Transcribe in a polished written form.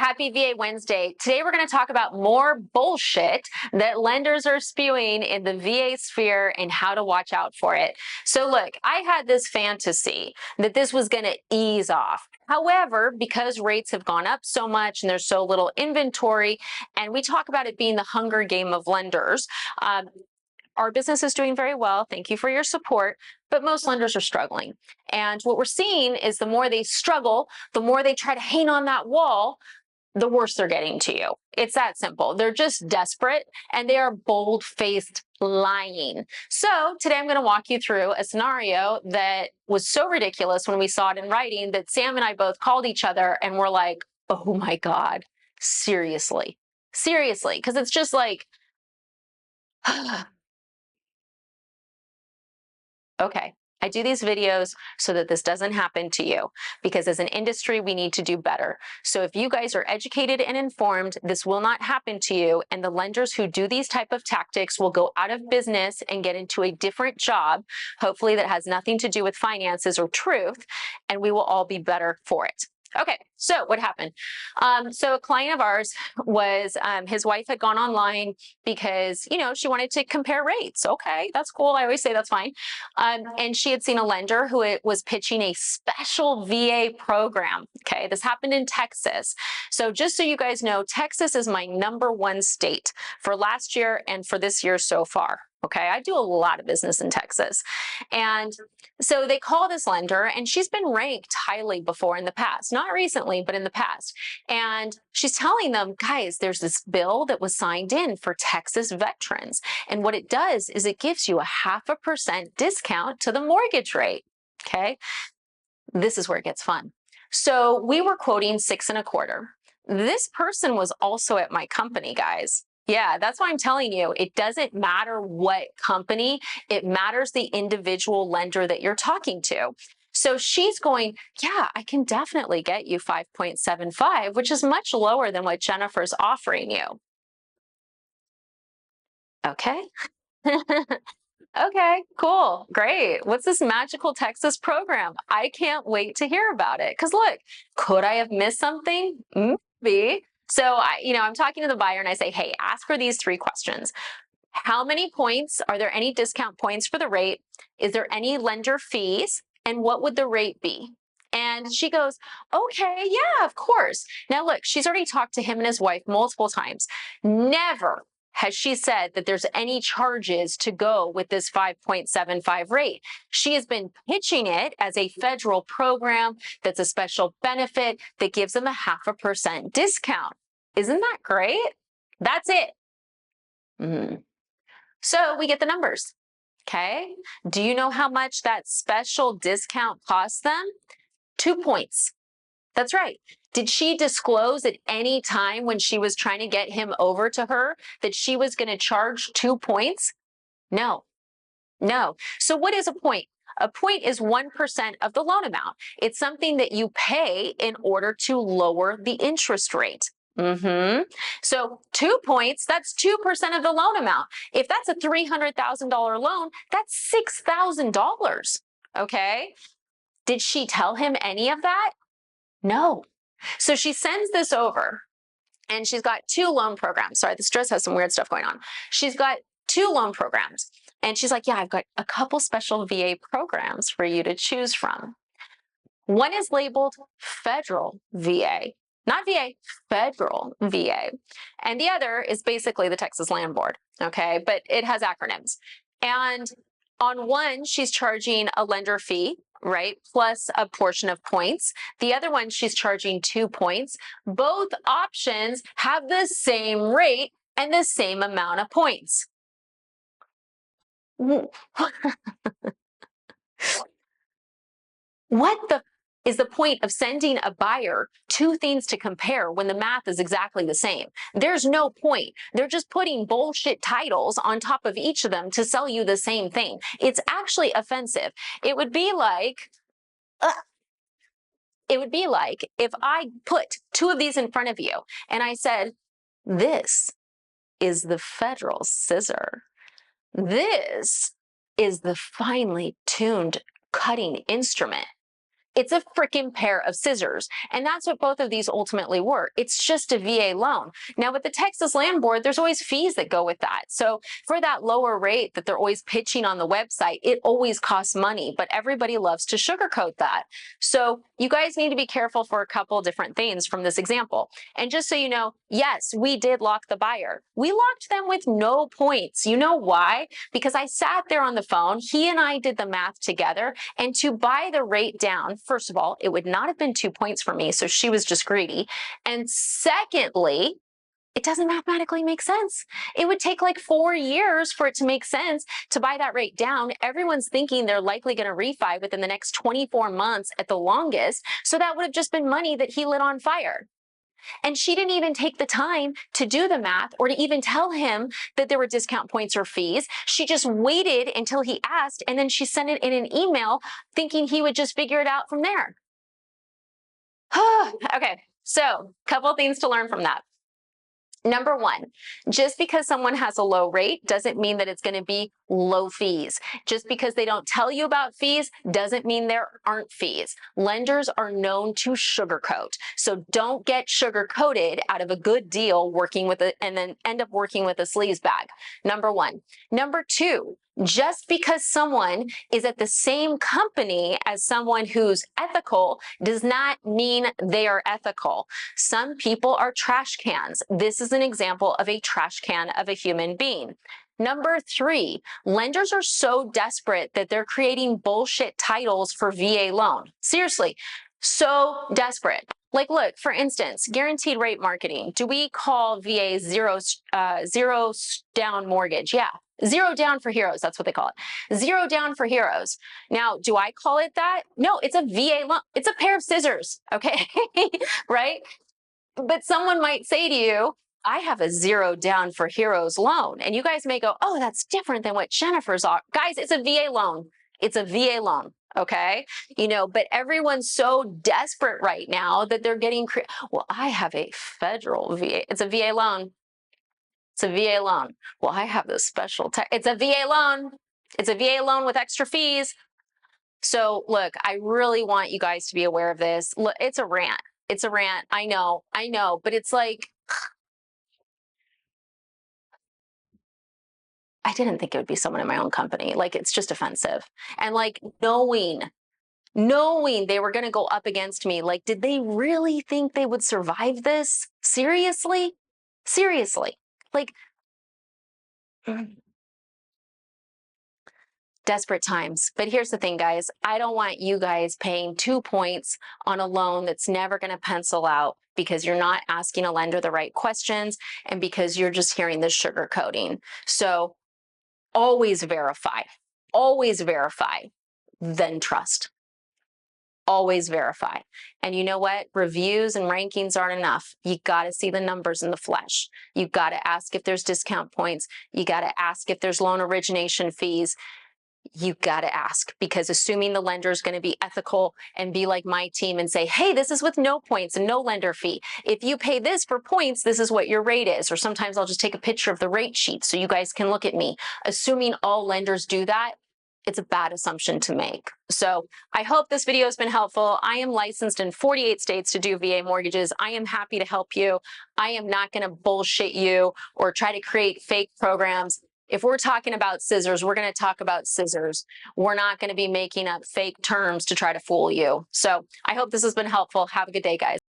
Happy VA Wednesday. Today we're going to talk about more bullshit that lenders are spewing in the VA sphere and how to watch out for it. So look, I had this fantasy that this was going to ease off. However, because rates have gone up so much and there's so little inventory, and we talk about it being the Hunger Game of lenders, our business is doing very well. Thank you for your support. But most lenders are struggling. And what we're seeing is the more they struggle, the more they try to hang on that wall, the worse they're getting to you. It's that simple. They're just desperate and they are bold-faced lying. So today I'm going to walk you through a scenario that was so ridiculous when we saw it in writing that Sam and I both called each other and were like, oh my God, seriously, seriously. Because it's just like, okay, I do these videos so that this doesn't happen to you, because as an industry, we need to do better. So if you guys are educated and informed, this will not happen to you, and the lenders who do these type of tactics will go out of business and get into a different job, hopefully that has nothing to do with finances or truth, and we will all be better for it. Okay, so what happened? So a client of ours was, his wife had gone online because, you know, she wanted to compare rates. Okay, that's cool. I always say that's fine. And she had seen a lender who was pitching a special VA program. Okay, this happened in Texas. So just so you guys know, Texas is my #1 state for last year and for this year so far. Okay, I do a lot of business in Texas. And so they call this lender, and she's been ranked highly before in the past, not recently, but in the past. And she's telling them, guys, there's this bill that was signed in for Texas veterans. And what it does is it gives you a 0.5% discount to the mortgage rate. Okay, this is where it gets fun. So we were quoting 6.25. This person was also at my company, guys. Yeah, that's why I'm telling you, it doesn't matter what company, it matters the individual lender that you're talking to. So she's going, yeah, I can definitely get you 5.75, which is much lower than what Jennifer's offering you. Okay. Okay, cool, great. What's this magical Texas program? I can't wait to hear about it. Because look, could I have missed something? Maybe. So I'm talking to the buyer and I say, hey, ask her these 3 questions. How many points? Are there any discount points for the rate? Is there any lender fees? And what would the rate be? And she goes, okay, yeah, of course. Now look, she's already talked to him and his wife multiple times. Never has she said that there's any charges to go with this 5.75 rate. She has been pitching it as a federal program that's a special benefit that gives them a 0.5% discount. Isn't that great? That's it. So we get the numbers. Okay. Do you know how much that special discount costs them? 2 points. That's right. Did she disclose at any time when she was trying to get him over to her that she was going to charge 2 points? No. No. So what is a point? A point is 1% of the loan amount. It's something that you pay in order to lower the interest rate. So 2 points, that's 2% of the loan amount. If that's a $300,000 loan, that's $6,000. Okay. Did she tell him any of that? No. So she sends this over, and she's got 2 loan programs. Sorry, this dress has some weird stuff going on. She's got 2 loan programs. And she's like, yeah, I've got a couple special VA programs for you to choose from. One is labeled federal VA, not VA, federal VA. And the other is basically the Texas Land Board, okay? But it has acronyms. And on one, she's charging a lender fee, right, plus a portion of points. The other one, she's charging 2 points. Both options have the same rate and the same amount of points. What is the point of sending a buyer 2 things to compare when the math is exactly the same? There's no point. They're just putting bullshit titles on top of each of them to sell you the same thing. It's actually offensive. It would be like if I put 2 of these in front of you and I said, this is the federal scissor. This is the finely tuned cutting instrument. It's a freaking pair of scissors. And that's what both of these ultimately were. It's just a VA loan. Now, with the Texas Land Board, there's always fees that go with that. So for that lower rate that they're always pitching on the website, it always costs money, but everybody loves to sugarcoat that. So you guys need to be careful for a couple different things from this example. And just so you know, yes, we did lock the buyer. We locked them with no points. You know why? Because I sat there on the phone, he and I did the math together, and to buy the rate down, first of all, it would not have been 2 points for me, so she was just greedy. And secondly, it doesn't mathematically make sense. It would take like 4 years for it to make sense to buy that rate down. Everyone's thinking they're likely going to refi within the next 24 months at the longest, so that would have just been money that he lit on fire. And she didn't even take the time to do the math or to even tell him that there were discount points or fees. She just waited until he asked, and then she sent it in an email thinking he would just figure it out from there. Okay, so a couple of things to learn from that. Number one, just because someone has a low rate doesn't mean that it's going to be low fees. Just because they don't tell you about fees doesn't mean there aren't fees. Lenders are known to sugarcoat. So don't get sugarcoated out of a good deal working with it and then end up working with a sleaze bag. Number one. Number two, just because someone is at the same company as someone who's ethical does not mean they are ethical. Some people are trash cans. This is an example of a trash can of a human being. Number three, lenders are so desperate that they're creating bullshit titles for VA loan. Seriously, so desperate. Like, look, for instance, guaranteed rate marketing. Do we call VA zero down mortgage? Yeah. Zero down for heroes. That's what they call it. Zero down for heroes. Now, do I call it that? No, it's a VA loan. It's a pair of scissors. Okay. Right. But someone might say to you, I have a zero down for heroes loan. And you guys may go, oh, that's different than what Jennifer's are. Guys, it's a VA loan. It's a VA loan. Okay. You know, but everyone's so desperate right now that they're getting, well, I have a federal VA. It's a VA loan. It's a VA loan. Well, I have this special it's a VA loan. It's a VA loan with extra fees. So look, I really want you guys to be aware of this. Look, it's a rant. It's a rant. I know, but it's like, I didn't think it would be someone in my own company. Like, it's just offensive. And like knowing they were going to go up against me, like, did they really think they would survive this? Seriously? Seriously. Like, desperate times. But here's the thing, guys. I don't want you guys paying 2 points on a loan that's never going to pencil out because you're not asking a lender the right questions and because you're just hearing the sugar coating. So always verify, then trust. Always verify. And you know what? Reviews and rankings aren't enough. You got to see the numbers in the flesh. You got to ask if there's discount points. You got to ask if there's loan origination fees. You got to ask, because assuming the lender is going to be ethical and be like my team and say, hey, this is with no points and no lender fee. If you pay this for points, this is what your rate is. Or sometimes I'll just take a picture of the rate sheet so you guys can look at me. Assuming all lenders do that, it's a bad assumption to make. So I hope this video has been helpful. I am licensed in 48 states to do VA mortgages. I am happy to help you. I am not going to bullshit you or try to create fake programs. If we're talking about scissors, we're going to talk about scissors. We're not going to be making up fake terms to try to fool you. So I hope this has been helpful. Have a good day, guys.